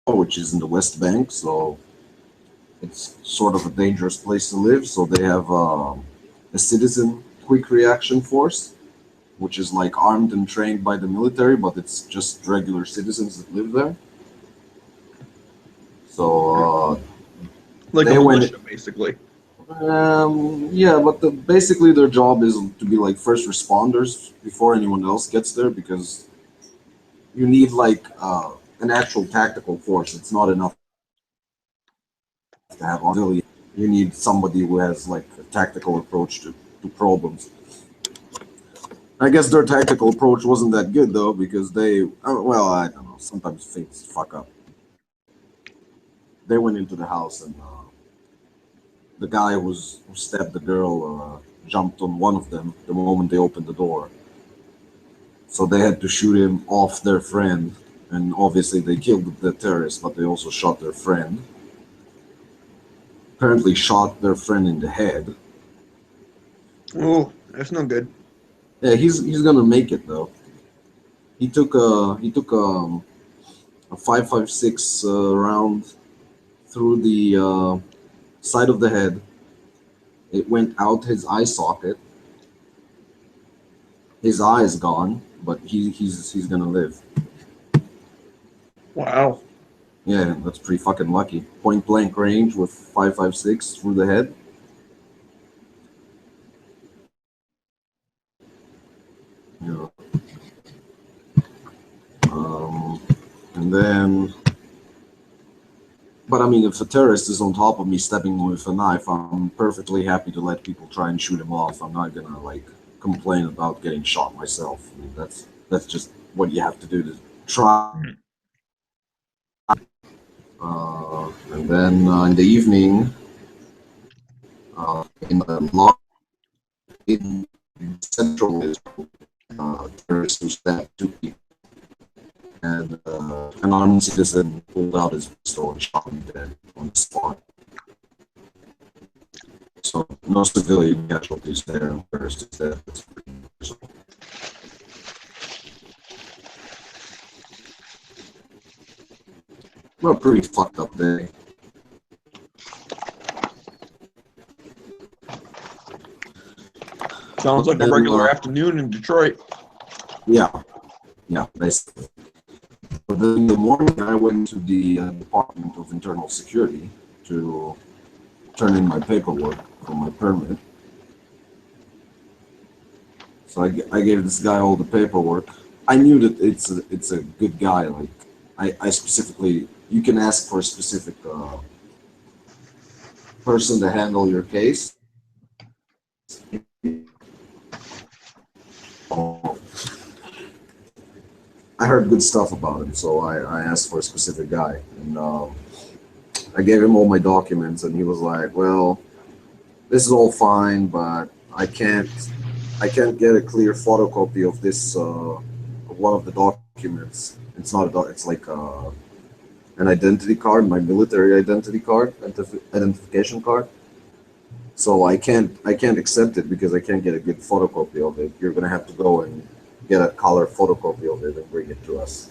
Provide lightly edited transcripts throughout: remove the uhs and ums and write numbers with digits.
which is in the West Bank, so it's sort of a dangerous place to live. So they have a citizen quick reaction force, which is like armed and trained by the military, but it's just regular citizens that live there. So Like a they went. militia, basically. Yeah, but basically their job is to be like first responders before anyone else gets there because you need like an actual tactical force. It's not enough to have auxiliary. You need somebody who has like a tactical approach to problems. I guess their tactical approach wasn't that good though because they, well, I don't know. Sometimes things fuck up. They went into the house and the guy who stabbed the girl jumped on one of them the moment they opened the door. So they had to shoot him off their friend, and obviously they killed the terrorist, but they also shot their friend. Apparently, shot their friend in the head. Oh, that's no good. Yeah, he's gonna make it though. He took a 5.56 round through the side of the head. It went out his eye socket. His eye is gone, but he's gonna live. Wow. Yeah, that's pretty fucking lucky. Point blank range with 5.56 through the head. Yeah. And then, but I mean, if a terrorist is on top of me stabbing me with a knife, I'm perfectly happy to let people try and shoot him off. I'm not gonna like complain about getting shot myself. I mean, that's just what you have to do to try. And then in the evening, in the law in central Israel, terrorists who stabbed two people, and an armed citizen pulled out his pistol and shot him dead on the spot. So no civilian casualties there. Terrorists dead. That's pretty miserable. Well, pretty fucked up day. Sounds like a Then, regular afternoon in Detroit. yeah, yeah, basically. But then in the morning, I went to the Department of Internal Security to turn in my paperwork for my permit. So I gave this guy all the paperwork. I knew that it's a good guy. Like I specifically, you can ask for a specific person to handle your case. I heard good stuff about him, so I asked for a specific guy, and I gave him all my documents, and he was like, "Well, this is all fine, but I can't get a clear photocopy of this of one of the documents. It's not a doc. It's like an identity card, my military identity card, identification card. So I can't accept it because I can't get a good photocopy of it. You're gonna have to go and get a color photocopy of it and bring it to us."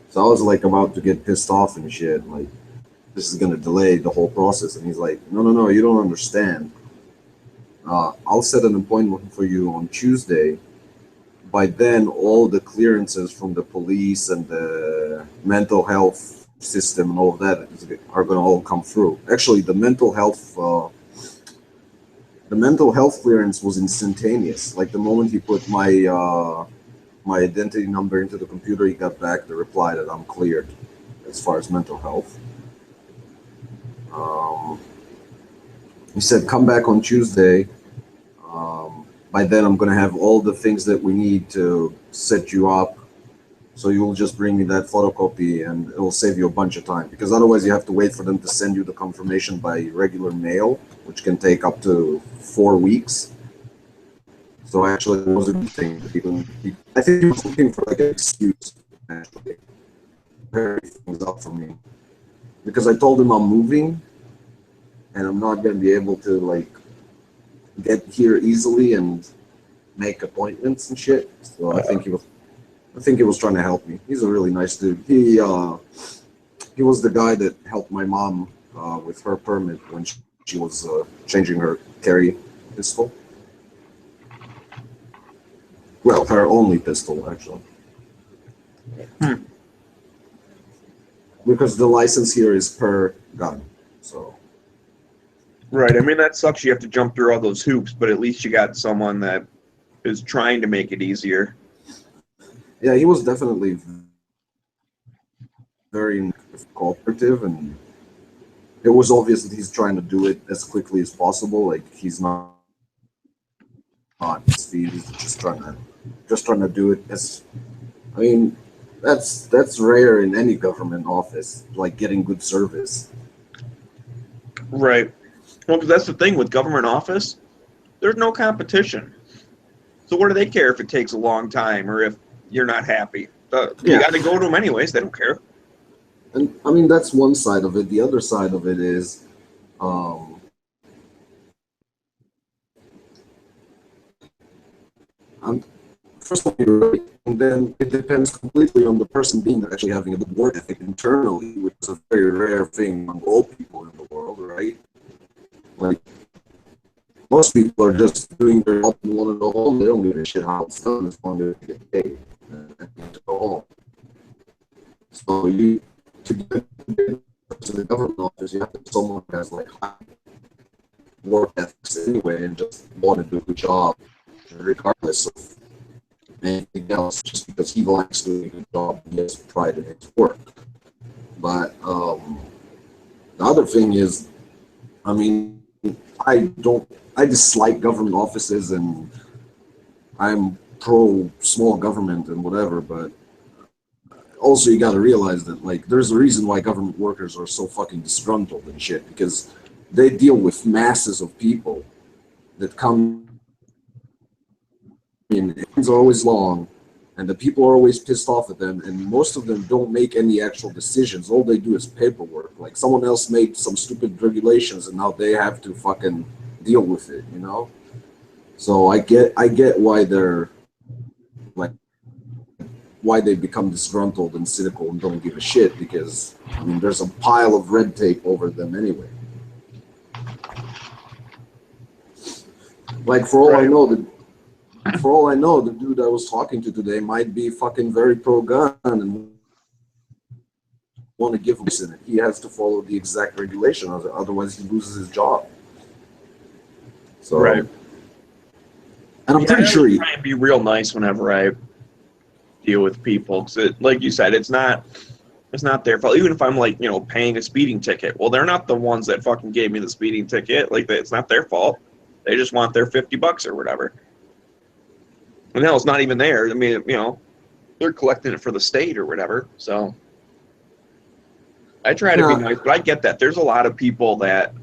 So I was like about to get pissed off and shit, like this is gonna delay the whole process. And he's like, "No, no, no, you don't understand. I'll set an appointment for you on Tuesday. By then, all the clearances from the police and the mental health system and all of that are going to all come through. Actually, the mental health clearance was instantaneous. Like the moment he put my identity number into the computer, he got back the reply that I'm cleared as far as mental health. Um, he said, "Come back on Tuesday. By then, I'm going to have all the things that we need to set you up. So you'll just bring me that photocopy and it'll save you a bunch of time. Because otherwise, you have to wait for them to send you the confirmation by regular mail, which can take up to 4 weeks." So actually, it was a good thing that I think he was looking for like an excuse, actually, to hurry things up for me. Because I told him I'm moving and I'm not going to be able to like get here easily and make appointments and shit. So I think he was trying to help me. He's a really nice dude. he was the guy that helped my mom with her permit when she was changing her carry pistol. Well, her only pistol, actually. Hmm. Because the license here is per gun, so. Right. I mean, that sucks. You have to jump through all those hoops, but at least you got someone that is trying to make it easier. Yeah, he was definitely very cooperative, and it was obvious that he's trying to do it as quickly as possible. Like he's not he's just trying to do it as. I mean, that's rare in any government office, like getting good service. Right. Well, because that's the thing with government office, there's no competition. So what do they care if it takes a long time or if you're not happy? You Yeah. got to go to them anyways. They don't care. And I mean, that's one side of it. The other side of it is, um, I'm, first of all, you're right. And then it depends completely on the person being actually having a good work ethic internally, which is a very rare thing among all people in the world, right? Like, most people are just doing their job and want to go home. They don't give a shit how it's done as long as they get paid and to go home. So to get to the government office, you have to be someone who has like high work ethics anyway and just want to do a good job regardless of anything else, just because he likes doing a good job and he has pride in his work. But the other thing is, I mean, I dislike government offices and I'm pro small government and whatever, but also you got to realize that like there's a reason why government workers are so fucking disgruntled and shit, because they deal with masses of people that come in. It's always long, and the people are always pissed off at them, and most of them don't make any actual decisions. All they do is paperwork. Like someone else made some stupid regulations and now they have to fucking deal with it, you know? So I get why they're like why they become disgruntled and cynical and don't give a shit, because I mean there's a pile of red tape over them anyway. Like for all I know, the dude I was talking to today might be fucking very pro gun and want to give in it. He has to follow the exact regulation, otherwise he loses his job. So, Right. and I'm Yeah, pretty I sure always he, try and be real nice whenever I deal with people. 'Cause like you said, it's not their fault. Even if I'm like, paying a speeding ticket. Well, they're not the ones that fucking gave me the speeding ticket. Like, it's not their fault. They just want their $50 or whatever. And hell, it's not even there. I mean, they're collecting it for the state or whatever. So I try to be yeah, nice, but I get that. There's a lot of people that,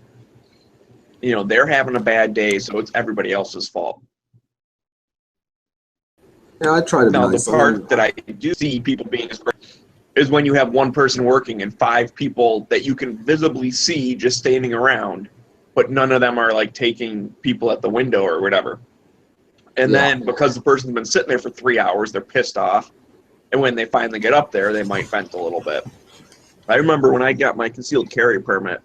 they're having a bad day, so it's everybody else's fault. yeah, I try to be Now, the nice. I mean, part that I do see people being is when you have one person working and 5 people that you can visibly see just standing around, but none of them are like taking people at the window or whatever. And yeah, then because the person's been sitting there for 3 hours, they're pissed off. And when they finally get up there, they might vent a little bit. I remember when I got my concealed carry permit,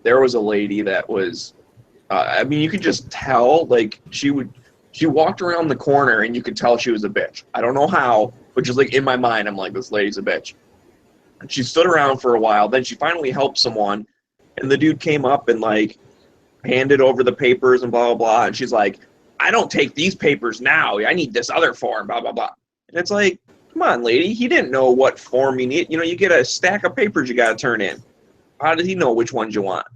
there was a lady that was, I mean, you could just tell, like, she walked around the corner and you could tell she was a bitch. I don't know how, but just like in my mind, I'm like, this lady's a bitch. And she stood around for a while. Then she finally helped someone. And the dude came up and like handed over the papers and blah, blah, blah. And she's like, I don't take these papers now. I need this other form, blah, blah, blah. And it's like, come on, lady. He didn't know what form you need. You get a stack of papers you got to turn in. How does he know which ones you want?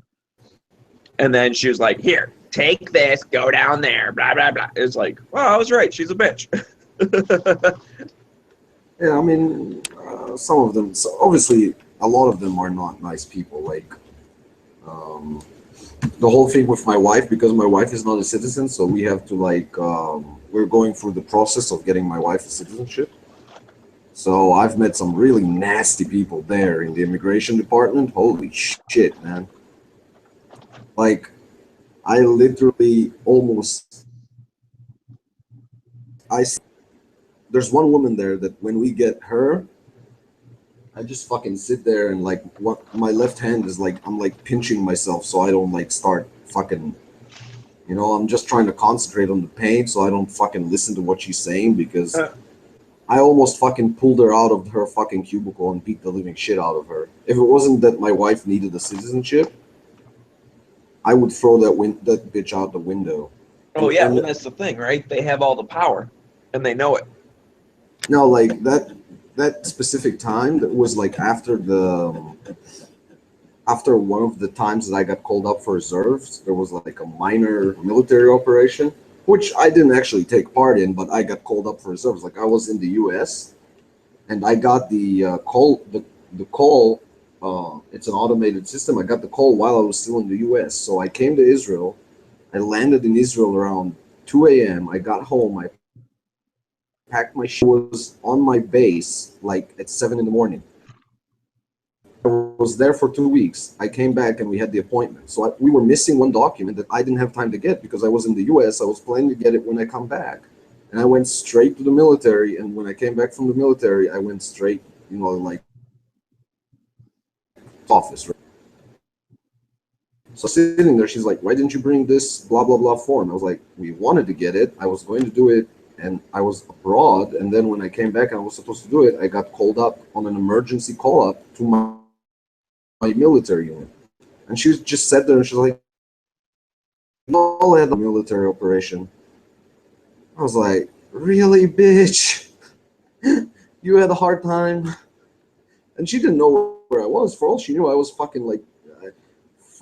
And then she was like, here, take this, go down there, blah, blah, blah. It's like, well, I was right. She's a bitch. yeah. I mean, some of them. So obviously, a lot of them are not nice people. Like, um, the whole thing with my wife, because my wife is not a citizen, so we have to like, we're going through the process of getting my wife a citizenship. So I've met some really nasty people there in the immigration department. Holy shit, man. Like, I literally almost, I, there's one woman there that when we get her, I just fucking sit there and like what my left hand is like I'm like pinching myself so I don't like start fucking I'm just trying to concentrate on the pain so I don't fucking listen to what she's saying because Uh, I almost fucking pulled her out of her fucking cubicle and beat the living shit out of her. If it wasn't that my wife needed a citizenship, I would throw that bitch out the window. oh And yeah, and well that's the thing, right? They have all the power, and they know it. now like that specific time that was like after one of the times that I got called up for reserves, there was like a minor military operation, which I didn't actually take part in, but I got called up for reserves. Like I was in the U.S. and I got the call. The call. It's an automated system. I got the call while I was still in the U.S. So I came to Israel. I landed in Israel around 2 a.m. I got home. I packed my shit. Was on my base like at 7 in the morning. I was there for 2 weeks. I came back and we had the appointment. So we were missing one document that I didn't have time to get because I was in the U.S. I was planning to get it when I come back, and I went straight to the military. And when I came back from the military, I went straight, like office. Right? So sitting there, she's like, "Why didn't you bring this blah blah blah form?" I was like, "We wanted to get it. I was going to do it, and I was abroad. And then when I came back and I was supposed to do it, I got called up on an emergency call up to my military unit." And she just sat there and she's like, "All had a military operation." I was like, "Really, bitch? You had a hard time?" And she didn't know where I was. For all she knew, I was fucking like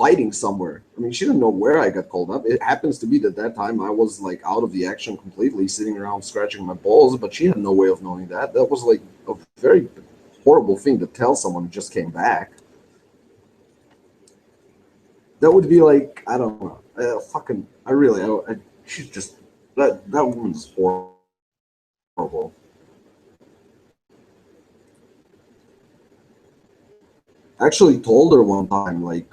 fighting somewhere. I mean, she didn't know where I got called up. It happens to be that that time I was like out of the action completely, sitting around scratching my balls, but she had no way of knowing that. That was like a very horrible thing to tell someone who just came back. That would be like, I don't know, fucking. I really, she's just that woman's horrible. I actually told her one time, like,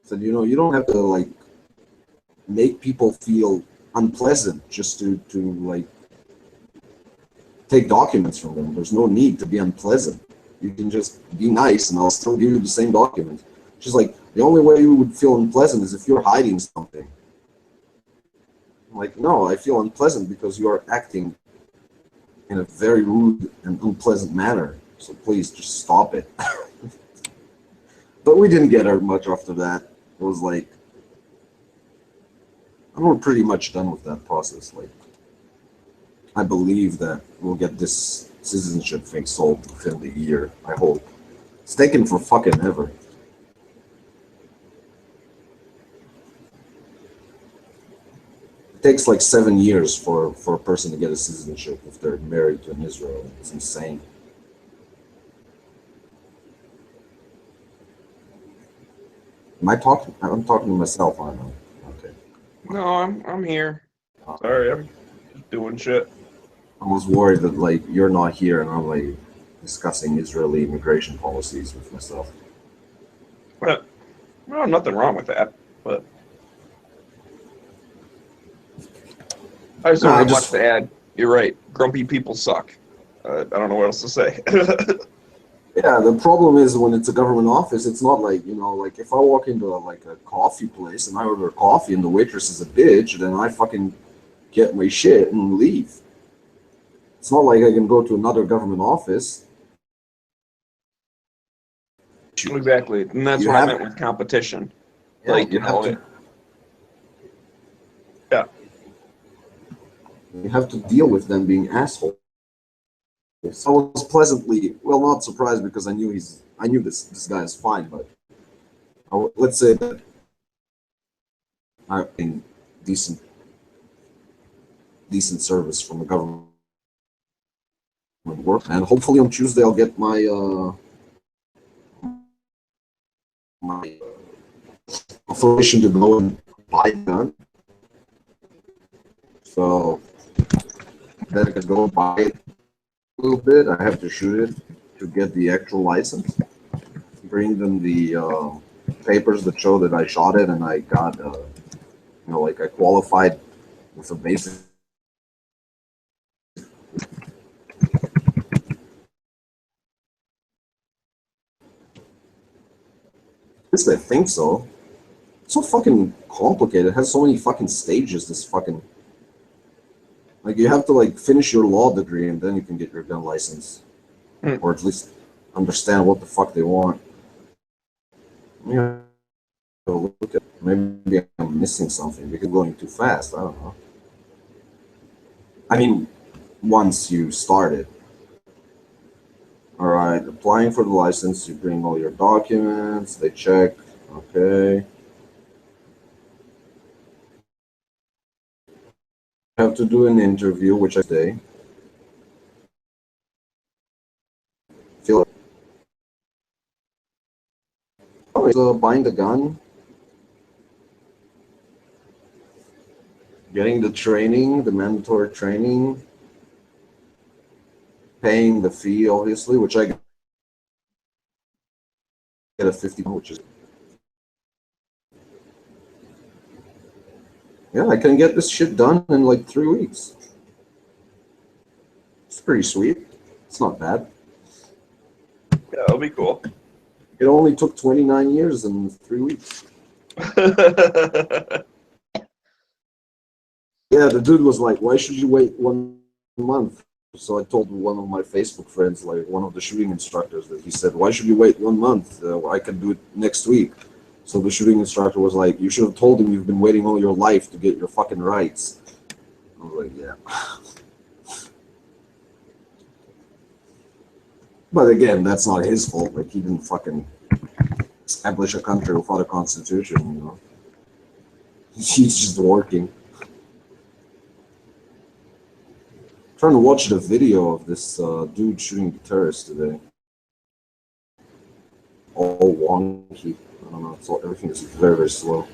said, you don't have to like make people feel unpleasant just to like take documents from them. There's no need to be unpleasant. You can just be nice, and I'll still give you the same document. She's like, the only way you would feel unpleasant is if you're hiding something. I'm like, no, I feel unpleasant because you are acting in a very rude and unpleasant manner. So please just stop it. But we didn't get her much after that. It was like, and we're pretty much done with that process. Like, I believe that we'll get this citizenship thing solved within the year. I hope. It's taken for fucking ever. It takes like 7 years for a person to get a citizenship if they're married to an Israeli. It's insane. Am I talking? I'm talking to myself, aren't I? Okay. No, I'm here. Sorry, I'm just doing shit. I was worried that like you're not here and I'm like discussing Israeli immigration policies with myself. But well, nothing wrong with that. But I just No, don't I have much just to add. You're right. Grumpy people suck. I don't know what else to say. Yeah, the problem is when it's a government office, it's not like, like if I walk into like a coffee place and I order coffee and the waitress is a bitch, then I fucking get my shit and leave. It's not like I can go to another government office. Exactly, and that's You what I have, meant with competition. yeah, Like, yeah, you have to deal with them being assholes. I was pleasantly, well, not surprised because I knew this guy is fine, but let's say that I'm in decent decent service from the government work, and hopefully on Tuesday I'll get my authorization to go and buy a gun. So then I can go buy it a little bit. I have to shoot it to get the actual license. Bring them the papers that show that I shot it and I got, like I qualified with a basic least I think so. It's so fucking complicated. It has so many fucking stages, this fucking... Like, you have to, like, finish your law degree and then you can get your gun license. Hmm. Or at least understand what the fuck they want. Yeah. Look at, maybe I'm missing something because I'm going too fast. I don't know. I mean, once you start it. All right, applying for the license, you bring all your documents, they check. Okay. You have to do an interview, which I say. Fill it. Oh, it's buying the gun, getting the training, the mandatory training, paying the fee, obviously, which I get a 50, which is, yeah, I can get this shit done in like 3 weeks. It's pretty sweet. It's not bad. Yeah, that'll be cool. It only took 29 years and 3 weeks. Yeah, the dude was like, why should you wait 1 month? So I told one of my Facebook friends, like one of the shooting instructors, that he said, why should you wait 1 month? I can do it next week. So the shooting instructor was like, you should have told him you've been waiting all your life to get your fucking rights. I was like, yeah. But again, that's not his fault. Like, he didn't fucking establish a country without a constitution, you know? He's just working. Trying to watch the video of this dude shooting the terrorist today. All wonky. I don't know. It's all, everything is very, very slow.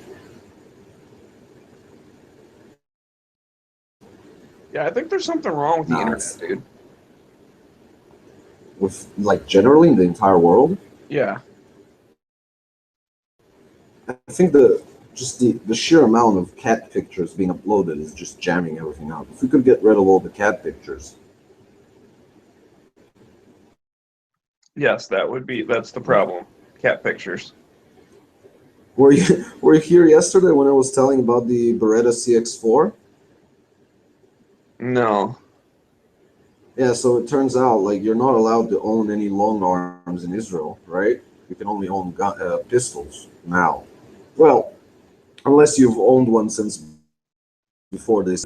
Yeah, I think there's something wrong with the Nah, internet, it's- dude. With, like, generally in the entire world, Yeah. I think just the sheer amount of cat pictures being uploaded is just jamming everything out. If we could get rid of all the cat pictures, Yes, that's the problem. Cat pictures. were you here yesterday when I was telling about the Beretta CX4? No. Yeah, so it turns out like you're not allowed to own any long arms in Israel, right? You can only own pistols now. Well, unless you've owned one since before this.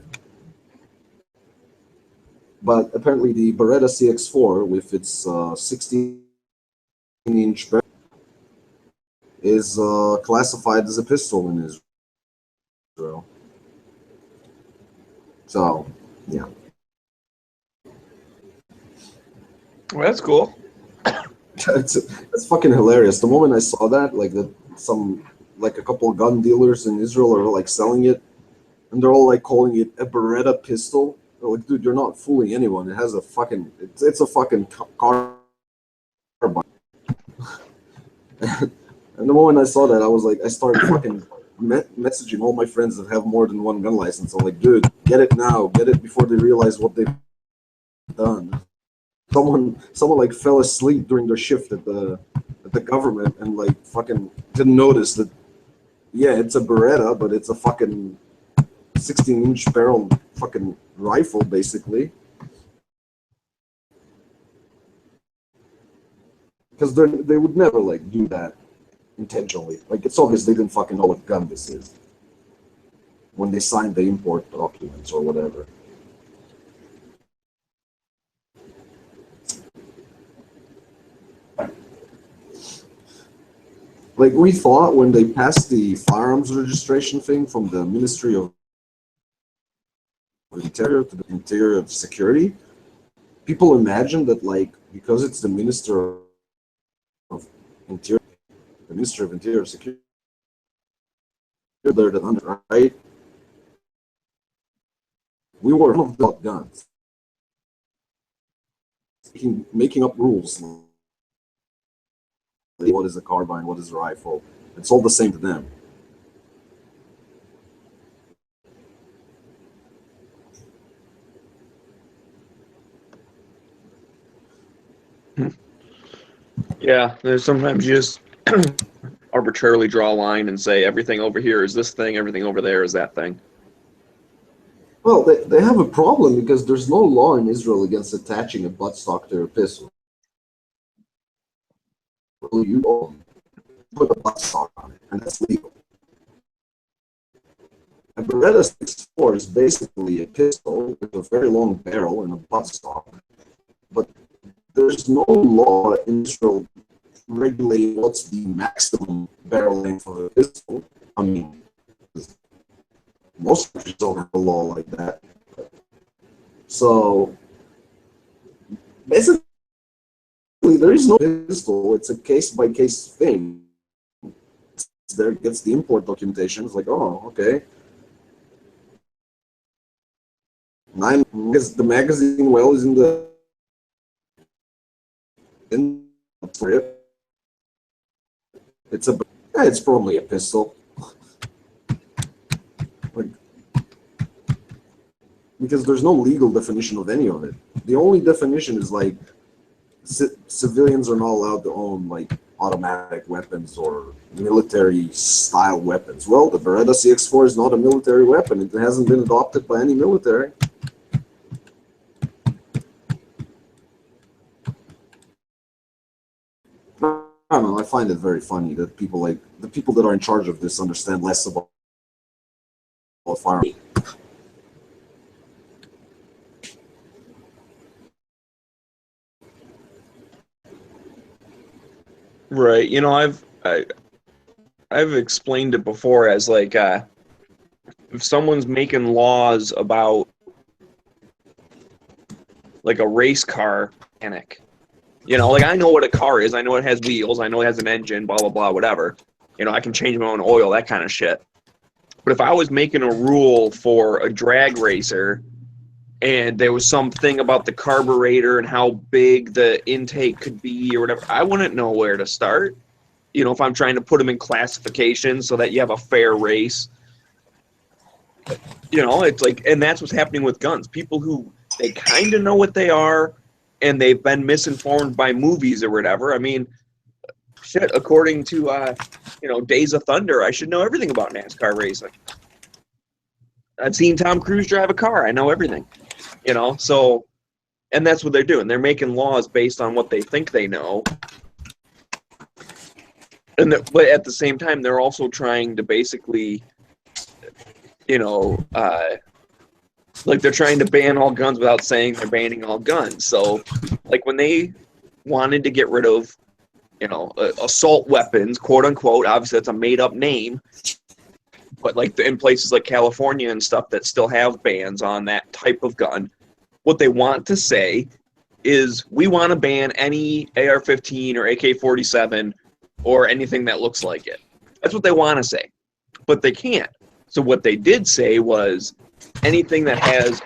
But apparently the Beretta CX4 with its 16-inch barrel is classified as a pistol in Israel. So, yeah. Well, that's cool. It's fucking hilarious. The moment I saw that, like a couple of gun dealers in Israel are like selling it, and they're all like calling it a Beretta pistol. They're like, dude, you're not fooling anyone. It has a fucking, it's a fucking carbine. And the moment I saw that, I was like, I started fucking messaging all my friends that have more than one gun license. I'm like, dude, get it now, get it before they realize what they've done. Someone like fell asleep during their shift at the government and like fucking didn't notice that. Yeah, it's a Beretta, but it's a fucking 16-inch barrel fucking rifle, basically. Because they would never like do that intentionally. Like, it's obvious they didn't fucking know what gun this is when they signed the import documents or whatever. Like, we thought when they passed the firearms registration thing from the Ministry of Interior to the Interior of Security, people imagined that, like, because it's the Minister of Interior, the Ministry of Interior Security, they're the under, right? We were about guns, making up rules. What is a carbine? What is a rifle? It's all the same to them. Yeah, there's sometimes you just arbitrarily draw a line and say everything over here is this thing, everything over there is that thing. Well, they have a problem because there's no law in Israel against attaching a buttstock to a pistol. You put a buttstock on it, and that's legal. A Beretta 6.4 is basically a pistol with a very long barrel and a buttstock, but there's no law in Israel regulating what's the maximum barrel length of a pistol. I mean, most countries don't have a law like that. So basically, there is no pistol. It's a case-by-case thing. There gets the import documentation. It's like, oh, okay. Because the magazine well is in the for it. It's probably a pistol. Like, because there's no legal definition of any of it. The only definition is like civilians are not allowed to own like automatic weapons or military style weapons. Well, the Beretta CX4 is not a military weapon. It hasn't been adopted by any military. I don't know. I find it very funny that people like the people that are in charge of this understand less about firearms. Right. You know, I've explained it before as like if someone's making laws about like a race car mechanic, you know, like I know what a car is. I know it has wheels. I know it has an engine, blah, blah, blah, whatever. You know, I can change my own oil, that kind of shit. But if I was making a rule for a drag racer and there was something about the carburetor and how big the intake could be or whatever, I wouldn't know where to start. You know, if I'm trying to put them in classifications so that you have a fair race. You know, it's like, and that's what's happening with guns. People who, they kind of know what they are, and they've been misinformed by movies or whatever. I mean, shit, according to, you know, Days of Thunder, I should know everything about NASCAR racing. I've seen Tom Cruise drive a car. I know everything, you know, so, and that's what they're doing. They're making laws based on what they think they know. And but at the same time, they're also trying to basically, you know, like they're trying to ban all guns without saying they're banning all guns. So, like when they wanted to get rid of, you know, assault weapons, quote unquote, obviously that's a made up name, but like in places like California and stuff that still have bans on that type of gun, what they want to say is we want to ban any AR-15 or AK-47 or anything that looks like it. That's what they want to say, but they can't. So what they did say was anything that has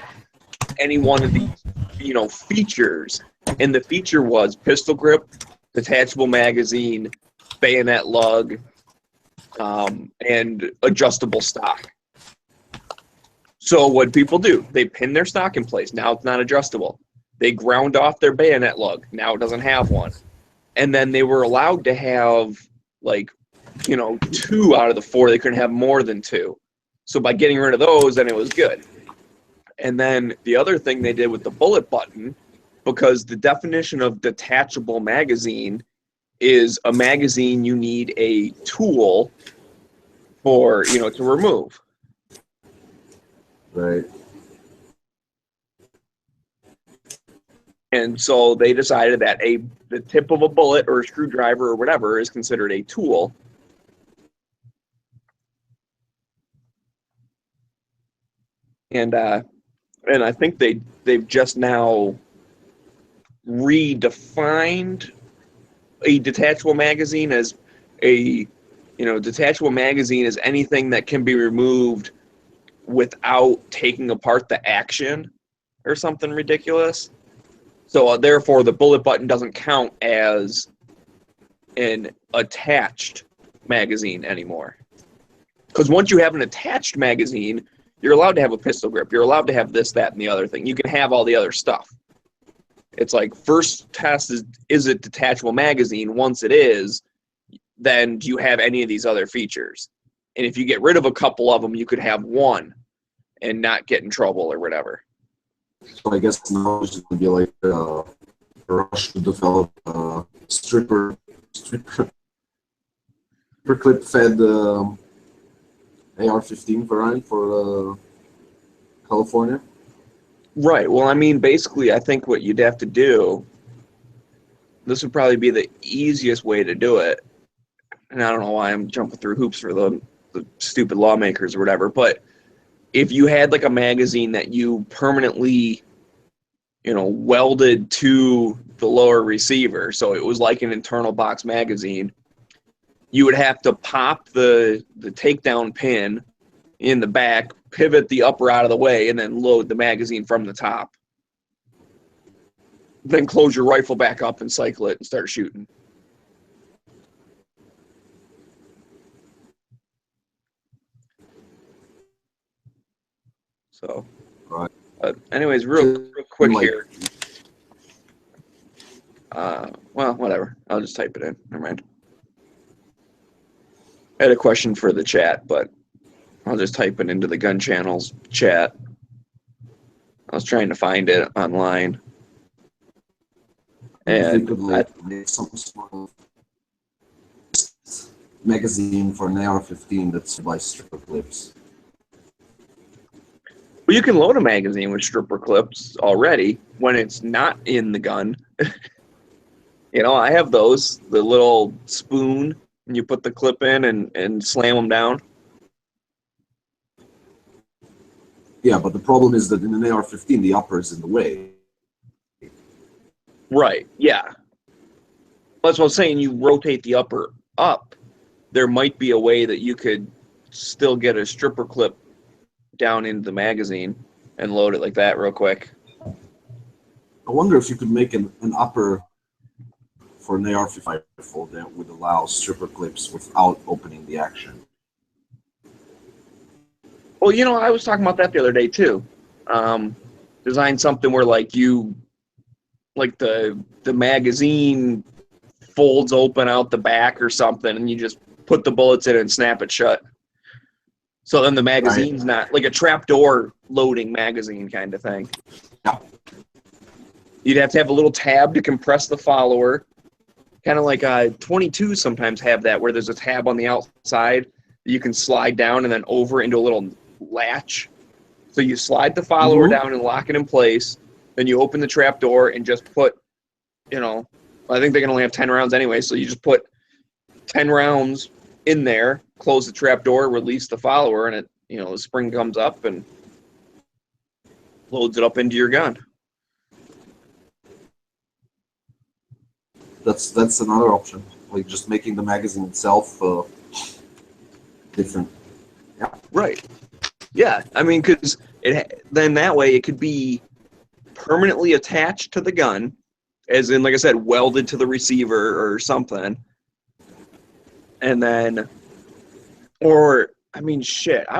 any one of these, you know, features, and the feature was pistol grip, detachable magazine, bayonet lug, and adjustable stock. So what people do, they pin their stock in place. Now it's not adjustable. They ground off their bayonet lug. Now it doesn't have one. And then they were allowed to have, like, you know, 2 out of the 4. They couldn't have more than 2. So by getting rid of those, then it was good. And then the other thing they did with the bullet button, because the definition of detachable magazine is a magazine you need a tool for, you know, to remove. Right. And so they decided that the tip of a bullet or a screwdriver or whatever is considered a tool. And I think they've just now redefined a detachable magazine as detachable magazine is anything that can be removed without taking apart the action or something ridiculous. So therefore the bullet button doesn't count as an attached magazine anymore. Because once you have an attached magazine, you're allowed to have a pistol grip. You're allowed to have this, that, and the other thing. You can have all the other stuff. It's like first test is it detachable magazine? Once it is, then do you have any of these other features? And if you get rid of a couple of them, you could have one and not get in trouble or whatever. So I guess now it's going to be like a rush to develop a stripper clip fed AR-15 variant for California. Right. Well, I mean, basically, I think what you'd have to do, this would probably be the easiest way to do it. And I don't know why I'm jumping through hoops for the stupid lawmakers or whatever, but if you had like a magazine that you permanently, welded to the lower receiver, so it was like an internal box magazine, you would have to pop the takedown pin in the back, pivot the upper out of the way, and then load the magazine from the top. Then close your rifle back up and cycle it and start shooting. So, right. Anyways, real quick here. Well, whatever. I'll just type it in. Never mind. I had a question for the chat, but I'll just type it into the gun channel's chat. I was trying to find it online. And could make some sort of magazine for an AR-15 that's by stripper clips. Well, you can load a magazine with stripper clips already when it's not in the gun. I have those, the little spoon, and you put the clip in and slam them down. Yeah, but the problem is that in an AR-15, the upper is in the way. Right, yeah. That's what I'm saying. You rotate the upper up. There might be a way that you could still get a stripper clip down into the magazine and load it like that real quick. I wonder if you could make an upper for an AR-15 rifle that would allow stripper clips without opening the action. Well, I was talking about that the other day too. Design something where the magazine folds open out the back or something, and you just put the bullets in and snap it shut. So then the magazine's not like a trapdoor loading magazine kind of thing. Yeah. You'd have to have a little tab to compress the follower. Kind of like 22 sometimes have that, where there's a tab on the outside that you can slide down and then over into a little latch. So you slide the follower down and lock it in place. Then you open the trapdoor and just put, I think they can only have 10 rounds anyway, so you just put 10 rounds in there, close the trapdoor, release the follower, and it, the spring comes up and loads it up into your gun. That's another option, like just making the magazine itself different. Yeah. Right. Yeah, I mean, because then that way it could be permanently attached to the gun, as in, like I said, welded to the receiver or something. And then, I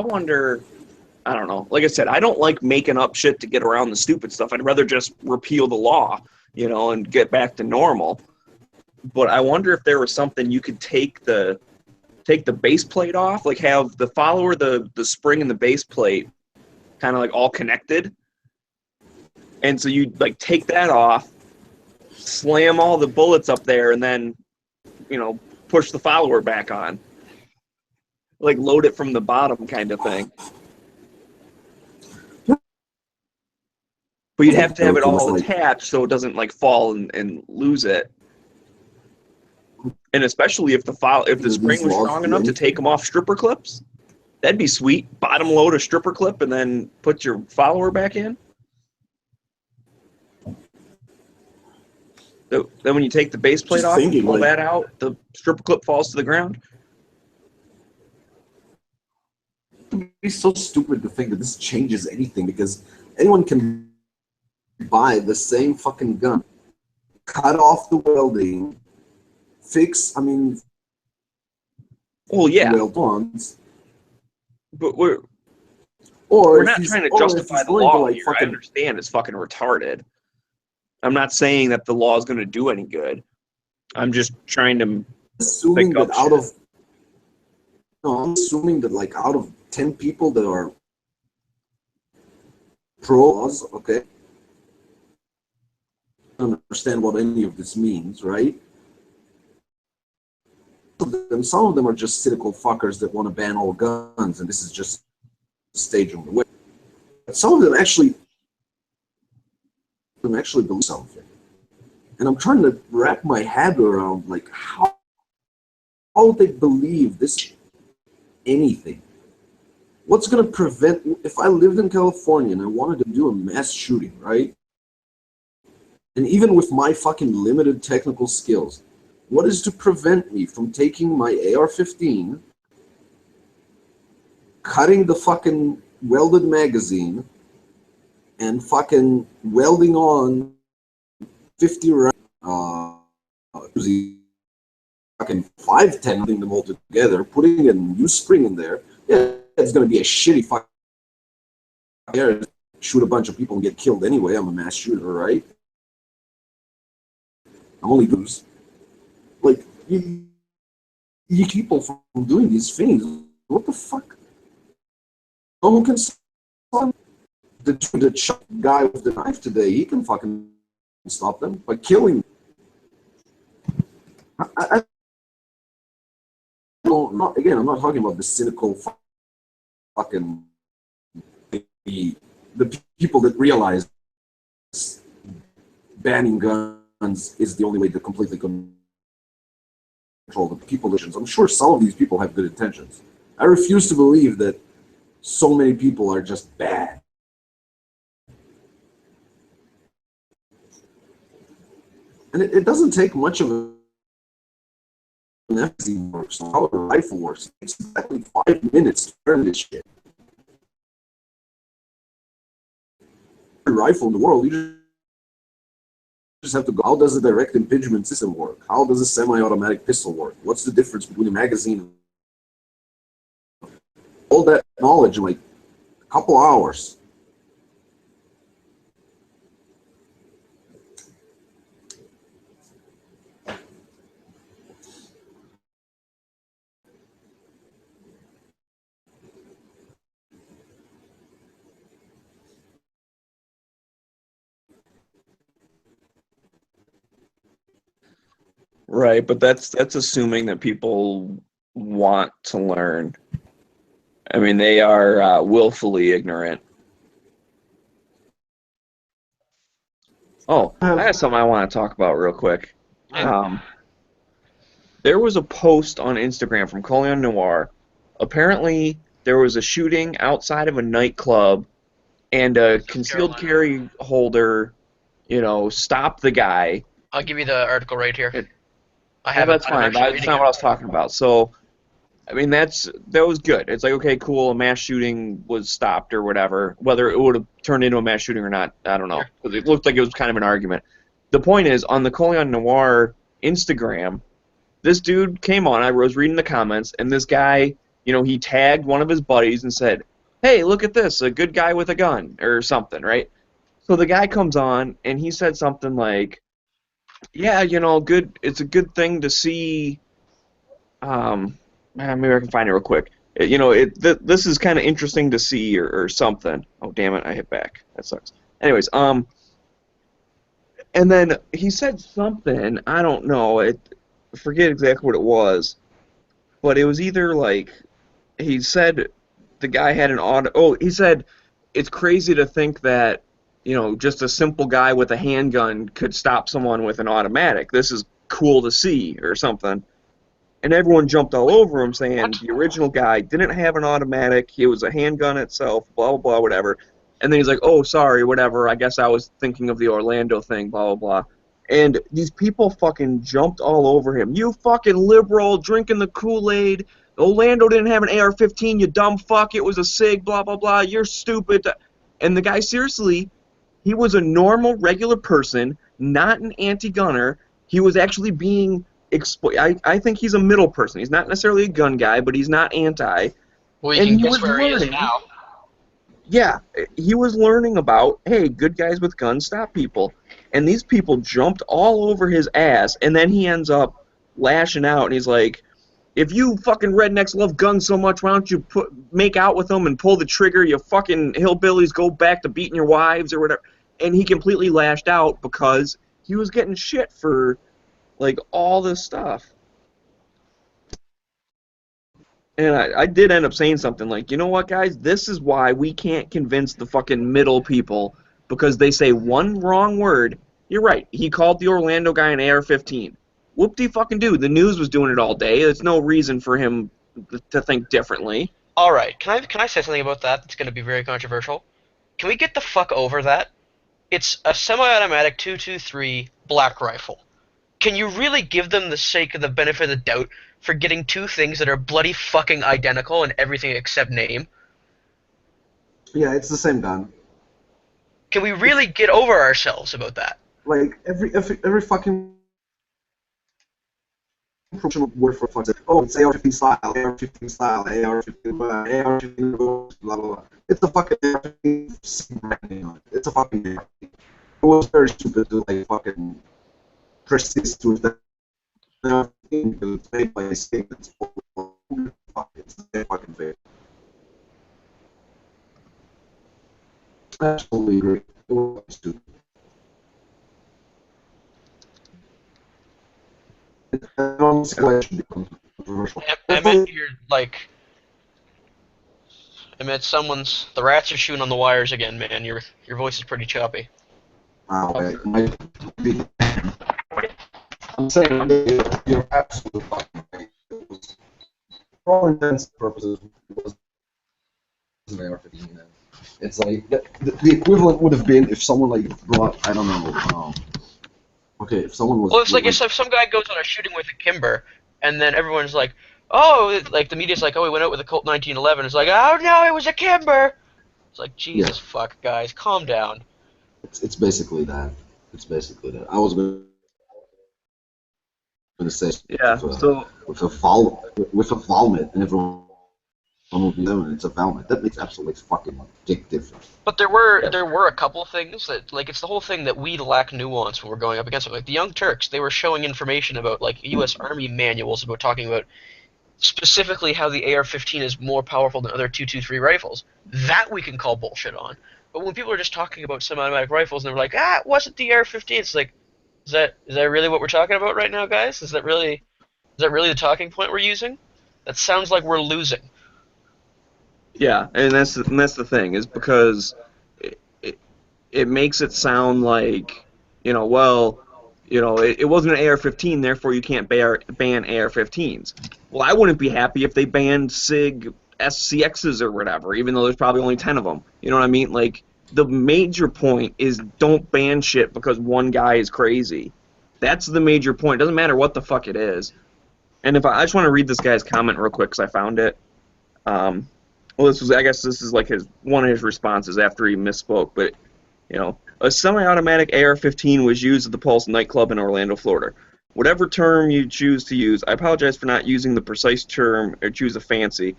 wonder, I don't know. Like I said, I don't like making up shit to get around the stupid stuff. I'd rather just repeal the law, and get back to normal. But I wonder if there was something you could take the base plate off, like have the follower, the spring and the base plate kind of like all connected. And so you take that off, slam all the bullets up there, and then, push the follower back on. Like load it from the bottom kind of thing. But you'd have to have it all attached so it doesn't fall and lose it. And especially if the spring was strong enough to take them off stripper clips, that'd be sweet. Bottom load a stripper clip and then put your follower back in. So then when you take the base plate off and pull that out, the stripper clip falls to the ground. It'd be so stupid to think that this changes anything, because anyone can buy the same fucking gun, cut off the welding, weld ones. But we're not trying to justify the law here. I understand it's fucking retarded. I'm not saying that the law is going to do any good. I'm just trying to assuming Pick up that out shit. of no, I'm assuming that like out of 10 people that are pros, okay, I don't understand what any of this means, right? And some of them are just cynical fuckers that want to ban all guns, and this is just a stage on the way. But some of them actually believe something, and I'm trying to wrap my head around like how they believe this anything. What's going to prevent, if I lived in California and I wanted to do a mass shooting, right? And even with my fucking limited technical skills, what is to prevent me from taking my AR-15, cutting the fucking welded magazine, and fucking welding on 50 rounds, fucking 510, putting them all together, putting a new spring in there? Yeah, it's going to be a shitty fucking air, shoot a bunch of people and get killed anyway. I'm a mass shooter, right? I'm only booze. Like, you keep people from doing these things. What the fuck? No one can stop the dude that shot the guy with the knife today. He can fucking stop them by killing. I don't. Not, again, I'm not talking about the cynical fucking the people that realize banning guns is the only way to completely control the people. I'm sure some of these people have good intentions. I refuse to believe that so many people are just bad. And it doesn't take much of an FZ works, how a rifle works. It's exactly 5 minutes to turn this shit. Every rifle in the world, you just have to go. How does a direct impingement system work? How does a semi-automatic pistol work? What's the difference between a magazine? All that knowledge in like a couple hours. Right, but that's assuming that people want to learn. I mean, they are willfully ignorant. Oh, I have something I want to talk about real quick. Um, there was a post on Instagram from Colion Noir. Apparently, there was a shooting outside of a nightclub, and a concealed carry holder, stopped the guy. I'll give you the article right here. I Yeah, have it. that's fine. That's not what I was talking about. So, I mean, that was good. It's like, okay, cool, a mass shooting was stopped or whatever. Whether it would have turned into a mass shooting or not, I don't know. Because it looked like it was kind of an argument. The point is, on the Colion Noir Instagram, this dude came on, I was reading the comments, and this guy, he tagged one of his buddies and said, hey, look at this, a good guy with a gun, or something, right? So the guy comes on, and he said something like, yeah, good. It's a good thing to see. Maybe I can find it real quick. This is kind of interesting to see, or something. Oh, damn it! I hit back. That sucks. Anyways, and then he said something. I don't know. I forget exactly what it was, but it was either like he said the guy had an auto. Oh, he said it's crazy to think that just a simple guy with a handgun could stop someone with an automatic. This is cool to see, or something. And everyone jumped all over him, saying the original guy didn't have an automatic. It was a handgun itself, blah, blah, blah, whatever. And then he's like, oh, sorry, whatever. I guess I was thinking of the Orlando thing, blah, blah, blah. And these people fucking jumped all over him. You fucking liberal, drinking the Kool-Aid. Orlando didn't have an AR-15, you dumb fuck. It was a SIG, blah, blah, blah. You're stupid. And the guy, seriously, he was a normal, regular person, not an anti-gunner. He was actually being... I think he's a middle person. He's not necessarily a gun guy, but he's not anti. Well, you can guess where he is now. Yeah, he was learning about, hey, good guys with guns stop people. And these people jumped all over his ass, and then he ends up lashing out, and he's like, if you fucking rednecks love guns so much, why don't you make out with them and pull the trigger? You fucking hillbillies, go back to beating your wives or whatever. And he completely lashed out because he was getting shit for, like, all this stuff. And I did end up saying something like, you know what, guys? This is why we can't convince the fucking middle people, because they say one wrong word. You're right. He called the Orlando guy an AR-15. Whoop-de-fucking-do. The news was doing it all day. There's no reason for him to think differently. All right. Can I say something about that that's going to be very controversial? Can we get the fuck over that? It's a semi-automatic 223 black rifle. Can you really give them the sake of the benefit of the doubt for getting two things that are bloody fucking identical in everything except name? Yeah, it's the same gun. Can we really get over ourselves about that? Like every fucking word for fuck's sake. Oh, it's AR-15 style, AR-15 style, AR-15, AR-15, blah blah blah. It's a fucking AR-15. It's a fucking AR-15. It was very stupid to like fucking persist with that. It's made by statements. Fuck, it's the same fucking thing. Absolutely agree. It was stupid. I meant you're like. I meant someone's. The rats are chewing on the wires again, man. Your voice is pretty choppy. I'm saying you're absolutely fucking right. For all intents and purposes, it was an AR-15. It's like the equivalent would have been if someone like brought, I don't know. Okay, if someone was. Well, it's like if some guy goes on a shooting with a Kimber, and then everyone's like, oh, like the media's like, oh, he went out with a Colt 1911. It's like, oh no, it was a Kimber. It's like, Jesus fuck, guys, calm down. It's basically that. It's basically that. I was going to say. With a Valmet, and everyone will be doing it's a Valmet. That makes absolutely fucking dick difference. But there were a couple of things that, like, it's the whole thing that we lack nuance when we're going up against it. Like the Young Turks, they were showing information about like U.S. Army manuals about talking about specifically how the AR-15 is more powerful than other 223 rifles. That we can call bullshit on. But when people are just talking about semi-automatic rifles and they're like, it wasn't the AR-15, it's like, is that really what we're talking about right now, guys? Is that really the talking point we're using? That sounds like we're losing. Yeah, and that's the thing, is because it makes it sound like, it wasn't an AR-15, therefore you can't ban AR-15s. Well, I wouldn't be happy if they banned SIG SCXs or whatever, even though there's probably only 10 of them. You know what I mean? Like, the major point is don't ban shit because one guy is crazy. That's the major point. It doesn't matter what the fuck it is. And I just want to read this guy's comment real quick because I found it. I guess this is like one of his responses after he misspoke, but a semi-automatic AR-15 was used at the Pulse nightclub in Orlando, Florida. Whatever term you choose to use, I apologize for not using the precise term or choose a fancy.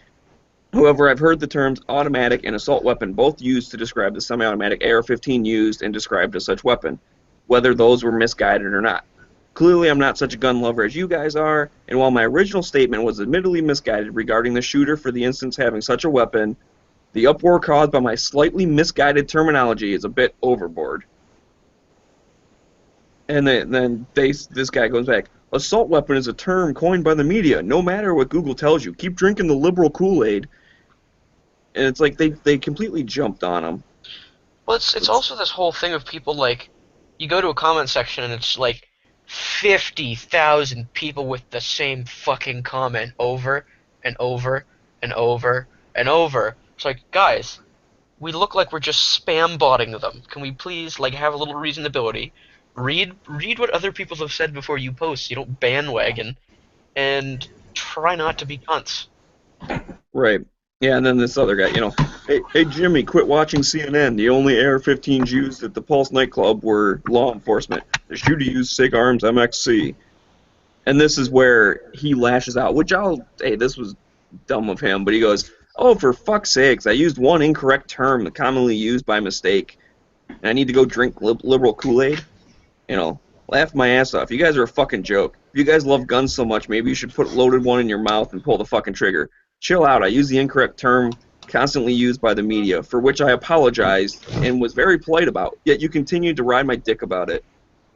However, I've heard the terms automatic and assault weapon both used to describe the semi-automatic AR-15 used and described as such weapon, whether those were misguided or not. Clearly, I'm not such a gun lover as you guys are, and while my original statement was admittedly misguided regarding the shooter for the instance having such a weapon, the uproar caused by my slightly misguided terminology is a bit overboard. And then this guy goes back, assault weapon is a term coined by the media, no matter what Google tells you. Keep drinking the liberal Kool-Aid. And it's like they completely jumped on him. Well, it's also this whole thing of people, like, you go to a comment section and it's like 50,000 people with the same fucking comment over and over and over and over. It's like, guys, we look like we're just spam botting them. Can we please, like, have a little reasonability? Read what other people have said before you post. You don't bandwagon, and try not to be cunts. Right. Yeah, and then this other guy, hey Jimmy, quit watching CNN. The only AR-15s used at the Pulse nightclub were law enforcement. The shooter used SIG Arms MXC. And this is where he lashes out, this was dumb of him, but he goes, oh, for fuck's sakes, I used one incorrect term commonly used by mistake, and I need to go drink liberal Kool-Aid? laughed my ass off. You guys are a fucking joke. If you guys love guns so much, maybe you should put loaded one in your mouth and pull the fucking trigger. Chill out. I use the incorrect term constantly used by the media, for which I apologized and was very polite about. Yet you continued to ride my dick about it.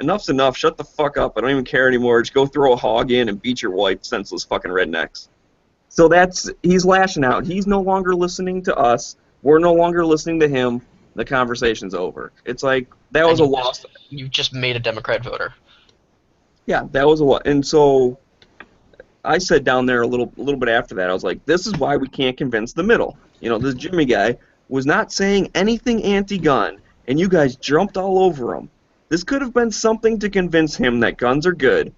Enough's enough. Shut the fuck up. I don't even care anymore. Just go throw a hog in and beat your wife, senseless fucking rednecks. So he's lashing out. He's no longer listening to us. We're no longer listening to him. The conversation's over. It's like, that was a loss. You just made a Democrat voter. Yeah, that was a lot. And so I said down there a little bit after that, I was like, this is why we can't convince the middle. You know, this Jimmy guy was not saying anything anti-gun, and you guys jumped all over him. This could have been something to convince him that guns are good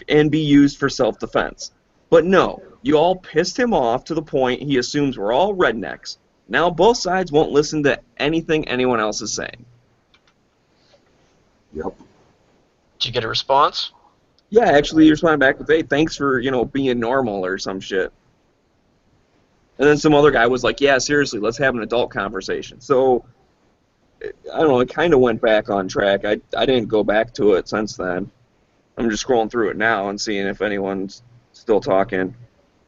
and be used for self-defense. But no, you all pissed him off to the point he assumes we're all rednecks. Now both sides won't listen to anything anyone else is saying. Yep. Did you get a response? Yeah, actually, you responded back with, hey, thanks for, being normal or some shit. And then some other guy was like, yeah, seriously, let's have an adult conversation. So, I don't know, it kind of went back on track. I didn't go back to it since then. I'm just scrolling through it now and seeing if anyone's still talking.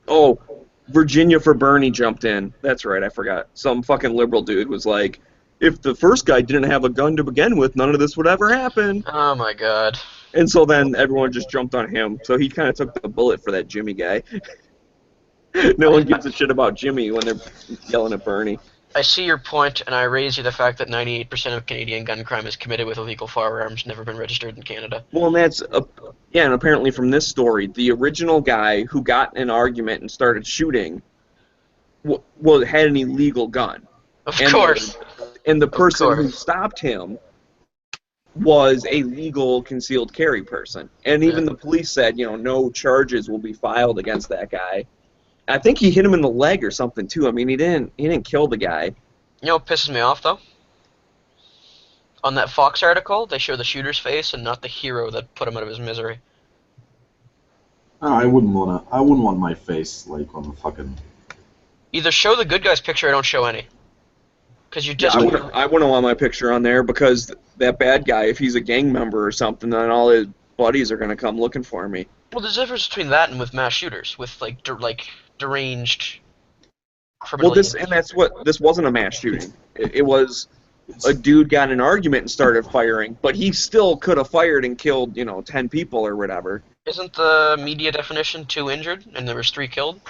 Oh, Virginia for Bernie jumped in. That's right, I forgot. Some fucking liberal dude was like, if the first guy didn't have a gun to begin with, none of this would ever happen. Oh my god. And so then everyone just jumped on him. So he kind of took the bullet for that Jimmy guy. No one gives a shit about Jimmy when they're yelling at Bernie. I see your point, and I raise you the fact that 98% of Canadian gun crime is committed with illegal firearms, never been registered in Canada. Well, and that's, and apparently from this story, the original guy who got in an argument and started shooting had an illegal gun. Of course. And the person who stopped him was a legal concealed carry person. And even the police said, no charges will be filed against that guy. I think he hit him in the leg or something too. I mean, he didn't kill the guy. You know what pisses me off though? On that Fox article, they show the shooter's face and not the hero that put him out of his misery. I wouldn't want my face like on the fucking. Either show the good guy's picture or don't show any. Because you just. I wouldn't want my picture on there because that bad guy, if he's a gang member or something, then all his buddies are gonna come looking for me. Well, there's a difference between that and with mass shooters, with like deranged criminal. Well, this wasn't a mass shooting. It was a dude got in an argument and started firing, but he still could have fired and killed 10 people or whatever. Isn't the media definition 2 injured and there was 3 killed?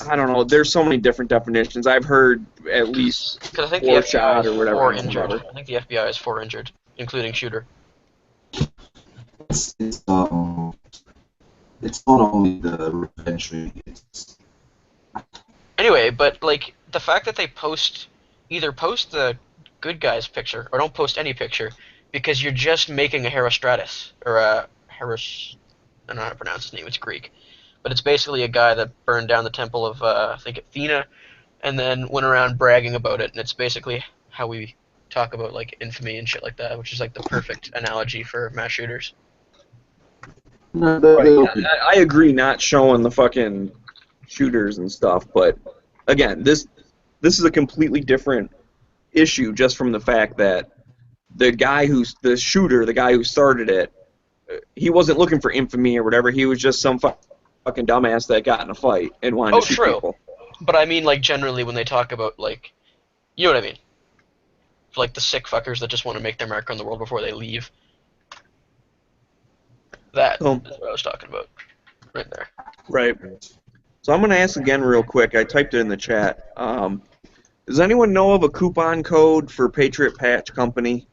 I don't know. There's so many different definitions. I've heard at least 'cause I think 4 the shot FBI or whatever. 4 injured. I think the FBI is 4 injured, including shooter. It's not only the revenge rate, it's Anyway, but like the fact that they either post the good guy's picture or don't post any picture because you're just making a Herostratus or a Heros. I don't know how to pronounce his name. It's Greek, but it's basically a guy that burned down the temple of I think Athena, and then went around bragging about it. And it's basically how we talk about like infamy and shit like that, which is like the perfect analogy for mass shooters. I agree not showing the fucking shooters and stuff, but again, this is a completely different issue just from the fact that the guy the guy who started it, he wasn't looking for infamy or whatever. He was just some fucking dumbass that got in a fight and wanted to shoot people. But I mean, like generally when they talk about like, you know what I mean? Like the sick fuckers that just want to make their mark on the world before they leave. That is what I was talking about, right there. Right. So I'm going to ask again real quick. I typed it in the chat. Does anyone know of a coupon code for Patriot Patch Company?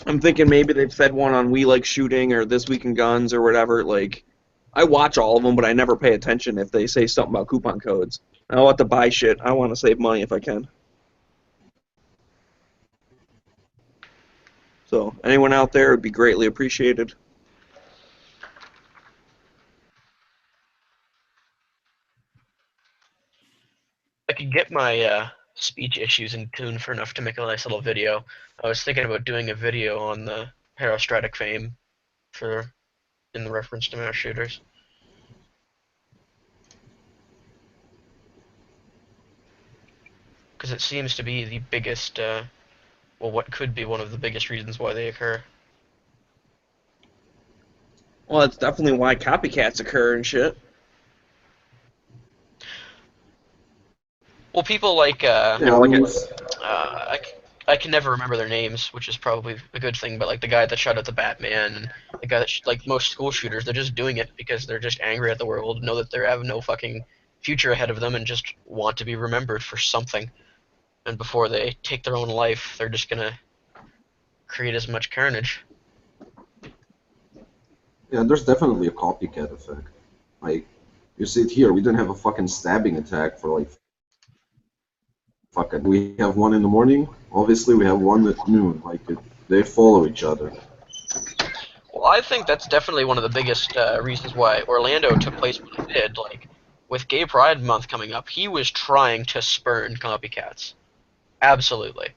I'm thinking maybe they've said one on We Like Shooting or This Week in Guns or whatever. Like, I watch all of them, but I never pay attention if they say something about coupon codes. I don't want to buy shit. I want to save money if I can. So, anyone out there would be greatly appreciated. I could get my speech issues in tune for enough to make a nice little video. I was thinking about doing a video on the Herostratic fame in the reference to mass shooters. Because it seems to be the biggest well, what could be one of the biggest reasons why they occur. Well, that's definitely why copycats occur and shit. Well, people like Yeah, I mean, uh, I can never remember their names, which is probably a good thing. But like the guy that shot at the Batman, and the guy that like most school shooters, they're just doing it because they're just angry at the world, know that they have no fucking future ahead of them, and just want to be remembered for something. And before they take their own life, they're just gonna create as much carnage. yeah, there's definitely a copycat effect. Like, you see it here. We didn't have a fucking stabbing attack for like fucking. We have one in the morning. Obviously, we have one at noon. Like, they follow each other. Well, I think that's definitely one of the biggest reasons why Orlando took place when it did. Like, with Gay Pride Month coming up, he was trying to spurn copycats. Absolutely.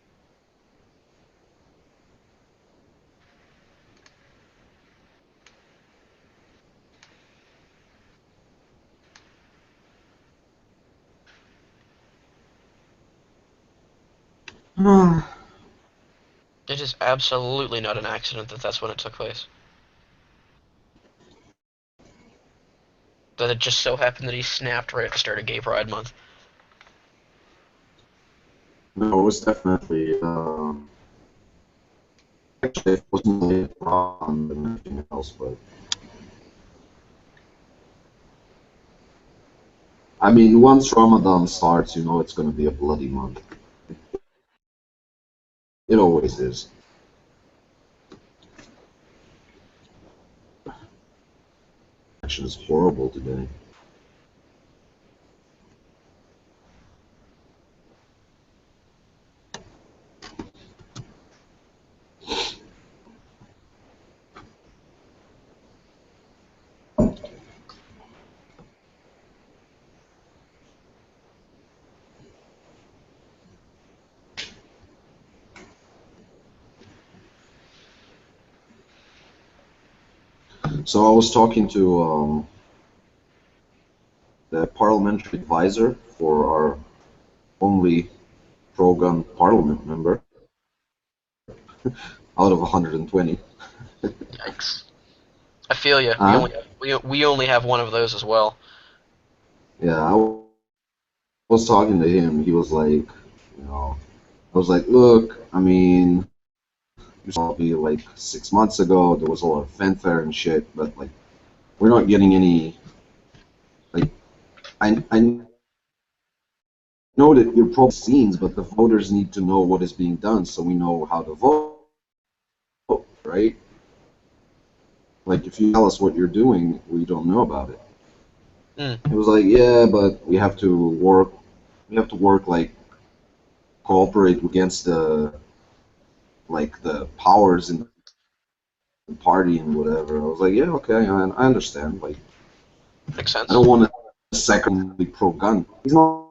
It is absolutely not an accident that that's when it took place. That it just so happened that he snapped right at the start of Gay Pride Month. No, it was definitely. Actually, it wasn't really a problem than anything else, but. I mean, once Ramadan starts, you know it's going to be a bloody month. It always is. Action is horrible today. So I was talking to the parliamentary advisor for our only pro-gun parliament member out of 120. Yikes. I feel you. Huh? We only have one of those as well. Yeah, I was talking to him. He was like, you know, I was like, look, I mean, you saw me like 6 months ago. There was a lot of fanfare and shit, but like, we're not getting any. Like, I know that you're pro scenes, but the voters need to know what is being done so we know how to vote, right? Like, if you tell us what you're doing, we don't know about it. Mm. It was like, yeah, but we have to work. We have to work like cooperate against the powers in the party and whatever. I was like, yeah, okay, I understand. Like, Makes sense. I don't want to secondly pro-gun. He's not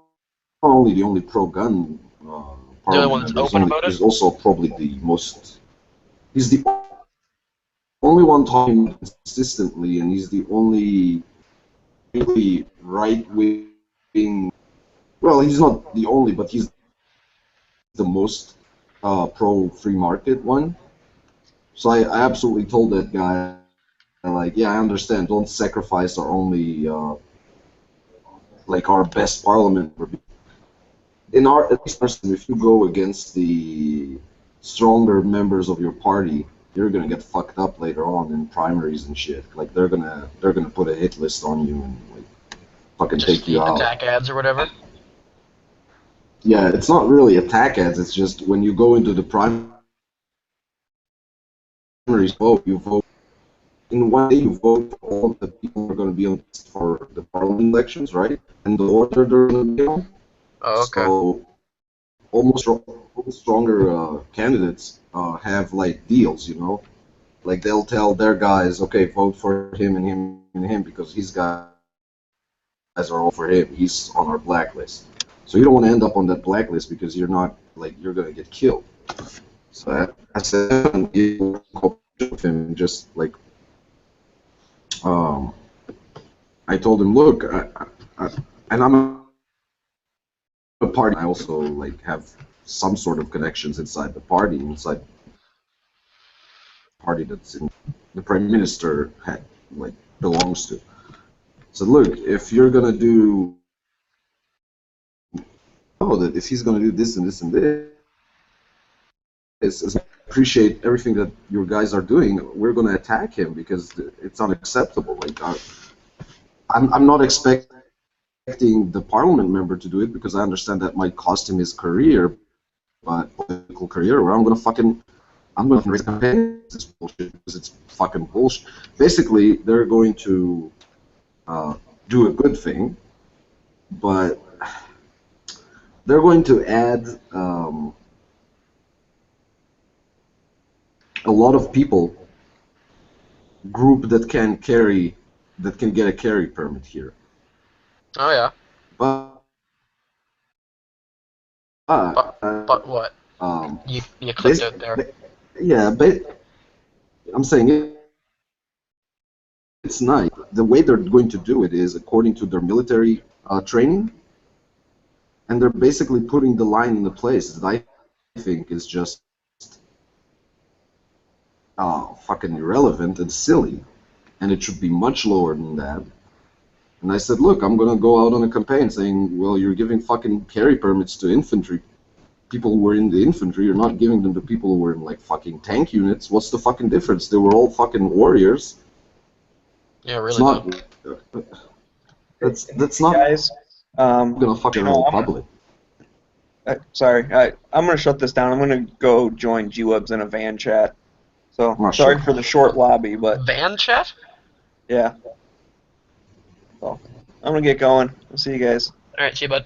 only the only pro-gun The only parliament one that's member. open about it? He's also probably the most. He's the only one talking consistently, and he's the only really right-wing. Well, he's not the only, but he's the most pro-free market one. So I absolutely told that guy, like, yeah, I understand. Don't sacrifice our only, like, our best parliament. In our, at least, if you go against the stronger members of your party, you're gonna get fucked up later on in primaries and shit. Like, they're gonna put a hit list on you and like fucking Just take you the out. attack ads or whatever. Yeah, it's not really attack ads. It's just when you go into the primaries vote, you vote. In one day, you vote for all the people who are going to be on for the parliament elections, right? And the order they're going to be on. Oh, okay. So almost stronger candidates have like deals, you know, like they'll tell their guys, okay, vote for him and him and him because his guys are all for him. He's on our blacklist. So you don't want to end up on that blacklist because you're not like you're going to get killed. So I said, you with him, just like. I told him, look, and I'm a party. I also like have some sort of connections inside the party, inside the party that's in the prime minister like belongs to. So look, if you're gonna do, oh, that if he's gonna do this and this and this, I appreciate everything that your guys are doing. We're gonna attack him because it's unacceptable. Like I'm not expecting the parliament member to do it because I understand that might cost him his career, but political career. Where I'm gonna raise a campaign this bullshit because it's fucking bullshit. Basically, they're going to do a good thing, but they're going to add a lot of people group that can get a carry permit here. Oh yeah. But But what? You clicked out there. Yeah, but I'm saying it's nice. The way they're going to do it is according to their military training, and they're basically putting the line in the place that I think is just fucking irrelevant and silly, and it should be much lower than that. And I said, look, I'm gonna go out on a campaign saying, well, you're giving fucking carry permits to infantry. People who were in the infantry, you're not giving them to people who were in like fucking tank units. What's the fucking difference? They were all fucking warriors. Yeah, really. It's not. That's not Guys, gonna fucking you know, public. sorry, I'm gonna shut this down. I'm gonna go join G-Webs in a van chat. So Oh, sorry sure. for the short lobby, but Van chat? yeah. So I'm gonna get going. I'll see you guys. Alright, see you, bud.